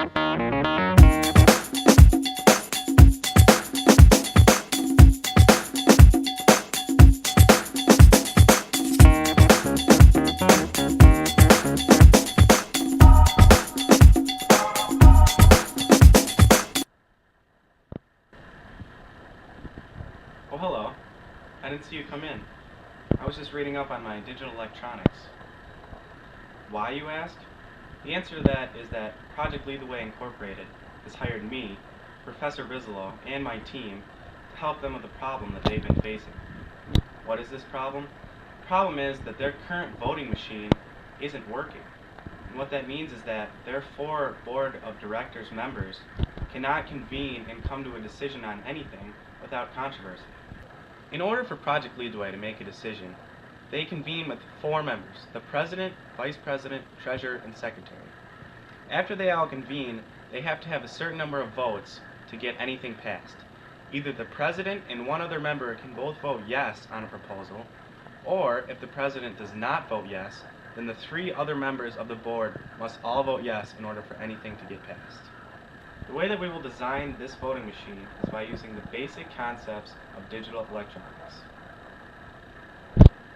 Oh, hello. I didn't see you come in. I was just reading up on my digital electronics. Why, you ask? The answer to that is that Project Lead the Way Incorporated has hired me, Professor Bizzolo, and my team to help them with a problem that they've been facing. What is this problem? The problem is that their current voting machine isn't working. And what that means is that their 4 board of directors members cannot convene and come to a decision on anything without controversy. In order for Project Lead the Way to make a decision, they convene with 4 members: the president, vice president, treasurer, and secretary. After they all convene, they have to have a certain number of votes to get anything passed. Either the president and one other member can both vote yes on a proposal, or if the president does not vote yes, then the 3 other members of the board must all vote yes in order for anything to get passed. The way that we will design this voting machine is by using the basic concepts of digital electronics.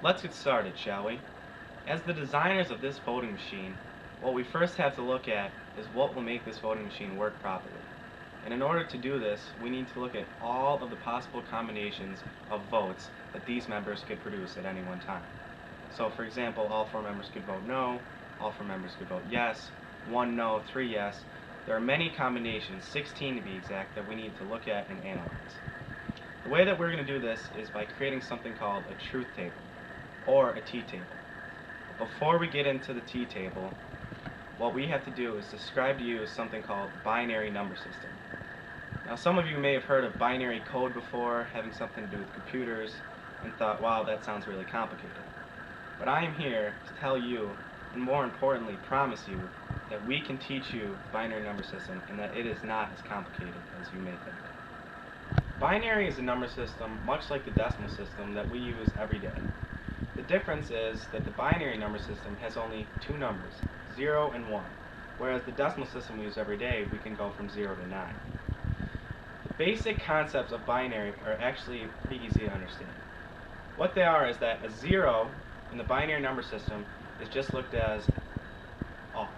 Let's get started, shall we? As the designers of this voting machine, what we first have to look at is what will make this voting machine work properly. And in order to do this, we need to look at all of the possible combinations of votes that these members could produce at any one time. So, for example, all 4 members could vote no, all 4 members could vote yes, 1 no, 3 yes. There are many combinations, 16 to be exact, that we need to look at and analyze. The way that we're going to do this is by creating something called a truth table, or a T-table. Before we get into the T-table, what we have to do is describe to you something called binary number system. Now, some of you may have heard of binary code before, having something to do with computers, and thought, wow, that sounds really complicated. But I am here to tell you, and more importantly, promise you, that we can teach you the binary number system and that it is not as complicated as you may think. Binary is a number system much like the decimal system that we use every day. The difference is that the binary number system has only 2 numbers, 0 and 1, whereas the decimal system we use every day, we can go from 0 to 9. The basic concepts of binary are actually pretty easy to understand. What they are is that a 0 in the binary number system is just looked as off.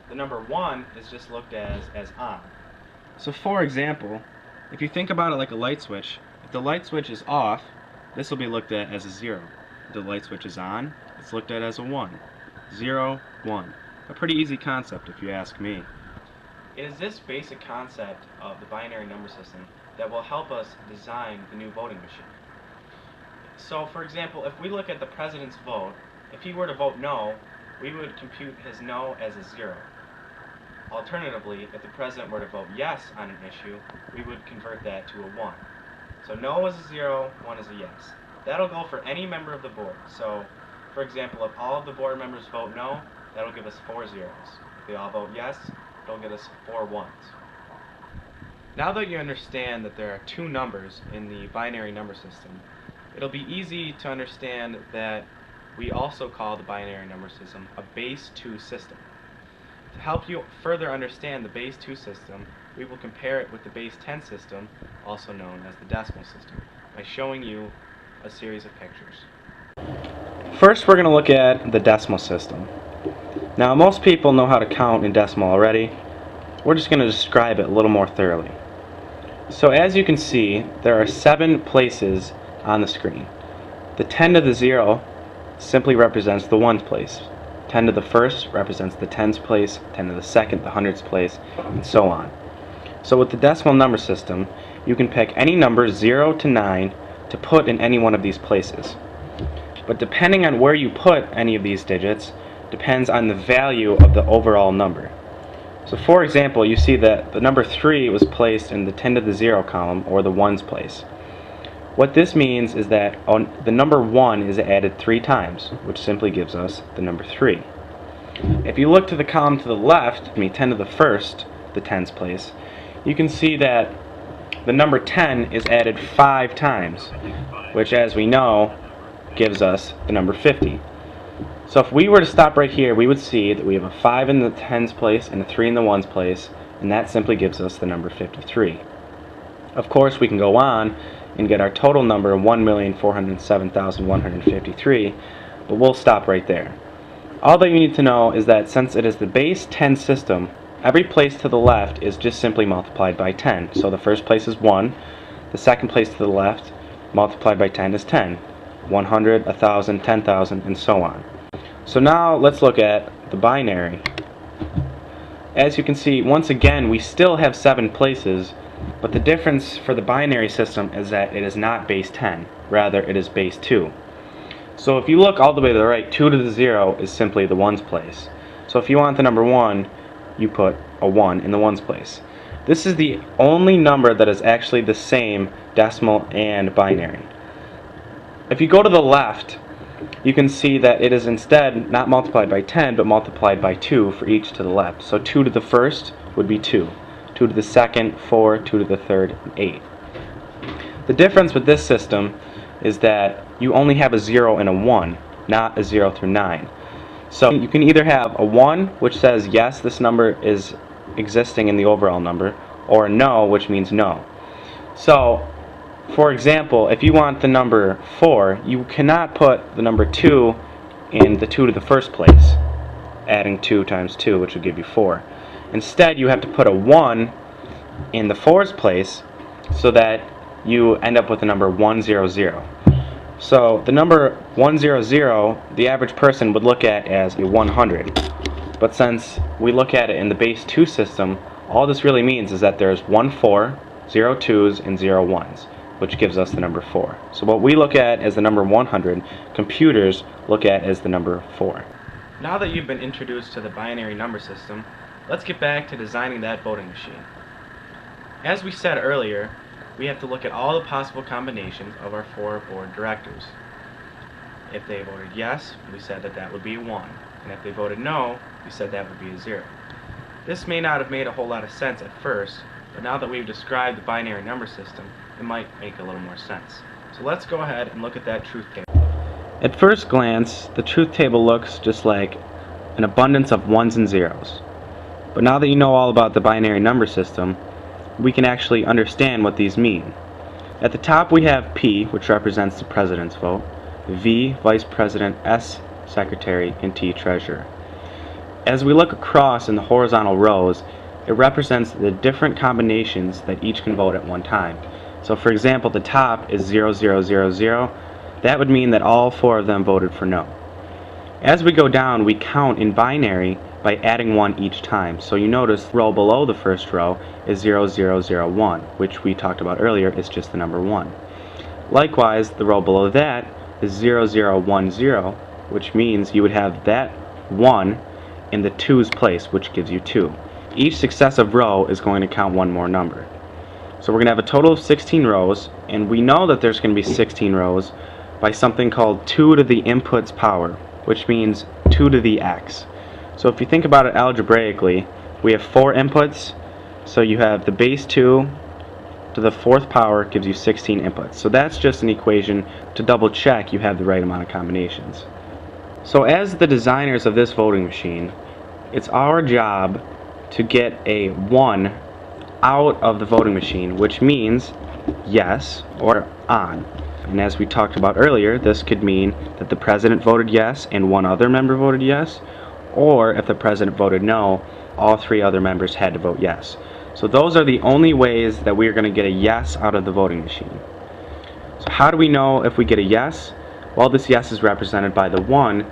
The number 1 is just looked as on. So for example, if you think about it like a light switch, if the light switch is off, this will be looked at as a 0. If the light switch is on, it's looked at as a 1. 0, 1. A pretty easy concept if you ask me. It is this basic concept of the binary number system that will help us design the new voting machine. So for example, if we look at the president's vote, if he were to vote no, we would compute his no as a 0. Alternatively, if the president were to vote yes on an issue, we would convert that to a 1. So no is a 0, 1 is a yes. That'll go for any member of the board. So, for example, if all of the board members vote no, that'll give us 4 zeros. If they all vote yes, it'll give us 4 ones. Now that you understand that there are 2 numbers in the binary number system, it'll be easy to understand that we also call the binary number system a base 2 system. To help you further understand the base 2 system, we will compare it with the base 10 system, also known as the decimal system, by showing you a series of pictures. First, we're going to look at the decimal system. Now, most people know how to count in decimal already. We're just going to describe it a little more thoroughly. So as you can see, there are 7 places on the screen. The 10 to the 0 simply represents the ones place. 10 to the first represents the tens place, 10 to the second, the hundreds place, and so on. So with the decimal number system, you can pick any number 0 to 9 to put in any one of these places. But depending on where you put any of these digits, depends on the value of the overall number. So for example, you see that the number 3 was placed in the 10 to the 0 column, or the ones place. What this means is that the number 1 is added 3 times, which simply gives us the number 3. If you look to the column to the left, 10 to the first, the tens place, you can see that the number 10 is added 5 times, which as we know gives us the number 50. So if we were to stop right here, we would see that we have a 5 in the tens place and a 3 in the ones place, and that simply gives us the number 53. Of course, we can go on and get our total number of 1,407,153, but we'll stop right there. All that you need to know is that since it is the base 10 system, every place to the left is just simply multiplied by 10. So the first place is 1, the second place to the left multiplied by 10 is 10, 100, 1,000, 10,000, and so on. So now let's look at the binary. As you can see, once again, we still have 7 places, but the difference for the binary system is that it is not base 10, rather it is base 2. So if you look all the way to the right, 2 to the 0 is simply the ones place. So if you want the number 1, you put a 1 in the ones place. This is the only number that is actually the same decimal and binary. If you go to the left, you can see that it is instead not multiplied by 10, but multiplied by 2 for each to the left. So 2 to the first would be 2. 2 to the second, 4, 2 to the third, and 8. The difference with this system is that you only have a 0 and a 1, not a 0 through 9. So you can either have a 1, which says yes, this number is existing in the overall number, or a no, which means no. So, for example, if you want the number 4, you cannot put the number 2 in the 2 to the first place, adding 2 times 2, which would give you 4. Instead, you have to put a 1 in the 4's place so that you end up with the number 100. So the number 100, the average person would look at as a 100. But since we look at it in the base 2 system, all this really means is that there's 1 4, 0 2s, and 0 1s, which gives us the number 4. So what we look at as the number 100, computers look at as the number 4. Now that you've been introduced to the binary number system, let's get back to designing that voting machine. As we said earlier, we have to look at all the possible combinations of our 4 board directors. If they voted yes, we said that that would be a 1. And if they voted no, we said that would be a 0. This may not have made a whole lot of sense at first, but now that we've described the binary number system, it might make a little more sense. So let's go ahead and look at that truth table. At first glance, the truth table looks just like an abundance of 1s and 0s. But now that you know all about the binary number system, we can actually understand what these mean. At the top we have P, which represents the president's vote, V, vice president, S, secretary, and T, treasurer. As we look across in the horizontal rows, it represents the different combinations that each can vote at one time. So for example, the top is 0000. That would mean that all 4 of them voted for no. As we go down, we count in binary by adding 1 each time. So you notice the row below the first row is 0001, which we talked about earlier is just the number 1. Likewise, the row below that is 0010, which means you would have that 1 in the 2's place, which gives you 2. Each successive row is going to count 1 more number. So we're going to have a total of 16 rows, and we know that there's going to be 16 rows by something called 2 to the input's power, which means 2 to the x. So if you think about it algebraically, we have 4 inputs, so you have the base 2 to the 4th power gives you 16 inputs. So that's just an equation to double check you have the right amount of combinations. So as the designers of this voting machine, it's our job to get a 1 out of the voting machine, which means yes or on. And as we talked about earlier, this could mean that the president voted yes and 1 other member voted yes, or if the president voted no, all 3 other members had to vote yes. So those are the only ways that we are going to get a yes out of the voting machine. So how do we know if we get a yes? Well, this yes is represented by the 1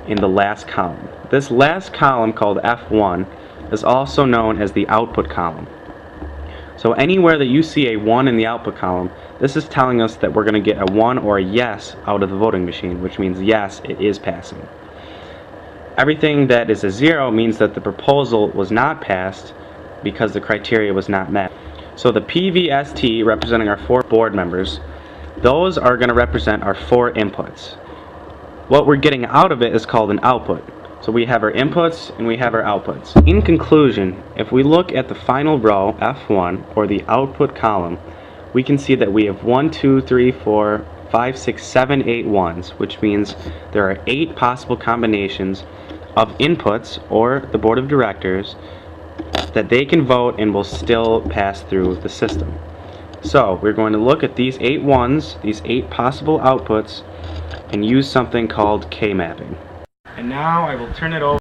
in the last column. This last column, called F1, is also known as the output column. So anywhere that you see a 1 in the output column, this is telling us that we're going to get a 1 or a yes out of the voting machine, which means yes, it is passing. Everything that is a 0 means that the proposal was not passed because the criteria was not met. So the PVST, representing our 4 board members, those are going to represent our 4 inputs. What we're getting out of it is called an output. So we have our inputs and we have our outputs. In conclusion, if we look at the final row, F1, or the output column, we can see that we have 1, 2, 3, 4, 5, 6, 7, 8 ones, which means there are 8 possible combinations of inputs, or the board of directors, that they can vote and will still pass through the system. So we're going to look at these 8 ones, these 8 possible outputs, and use something called K-mapping. And now I will turn it over